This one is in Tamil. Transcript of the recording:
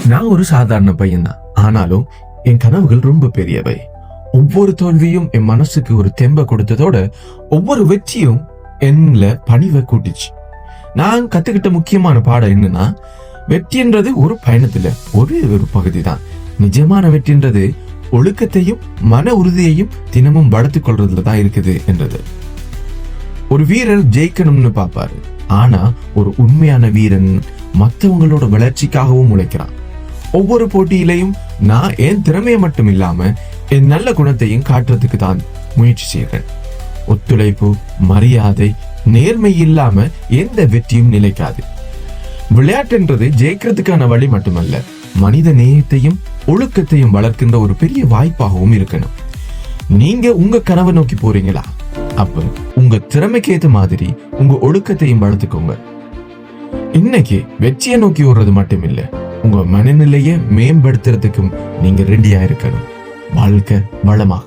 நான் ஒரு சாதாரண பையன் தான், ஆனாலும் என் கனவுகள் ரொம்ப பெரியவை. ஒவ்வொரு தோல்வியும் என் மனசுக்கு ஒரு தெம்ப கொடுத்ததோட ஒவ்வொரு வெற்றியும் என்னல பணிவை கூட்டிச்சு. நான் கத்துக்கிட்ட முக்கியமான பாடம் என்னன்னா, வெற்றின்றது ஒரு பயணத்துல ஒரே ஒரு பகுதி தான். நிஜமான வெற்றின்றது ஒழுக்கத்தையும் மன உறுதியையும் தினமும் வளர்த்துக் கொள்றதுல தான் இருக்குது என்றது. ஒரு வீரர் ஜெயிக்கணும்னு பாப்பாரு, ஆனா ஒரு உண்மையான வீரன் மற்றவங்களோட வளர்ச்சிக்காகவும் உழைக்கிறான். ஒவ்வொரு போட்டியிலையும் நான் என் திறமையை மட்டும் இல்லாம என் நல்ல குணத்தையும் காட்டுறதுக்கு தான் முயற்சி செய்கிறேன். ஒத்துழைப்பு, மரியாதை, நேர்மை இல்லாம எந்த வெற்றியும் நிலைக்காது. விளையாட்டுன்றது ஜெயிக்கிறதுக்கான வழி மட்டுமல்ல, மனித நேயத்தையும் ஒழுக்கத்தையும் வளர்க்கின்ற ஒரு பெரிய வாய்ப்பாகவும் இருக்கணும். நீங்க உங்க கனவை நோக்கி போறீங்களா? அப்ப உங்க திறமைக்கு ஏத்த மாதிரி உங்க ஒழுக்கத்தையும் வளர்த்துக்கோங்க. இன்னைக்கு வெற்றியை நோக்கி ஓடுறது மட்டும் இல்ல, உங்க மனநிலையை மேம்படுத்துறதுக்கும் நீங்க ரெடியா இருக்கணும். வாழ்க்கை வளமாக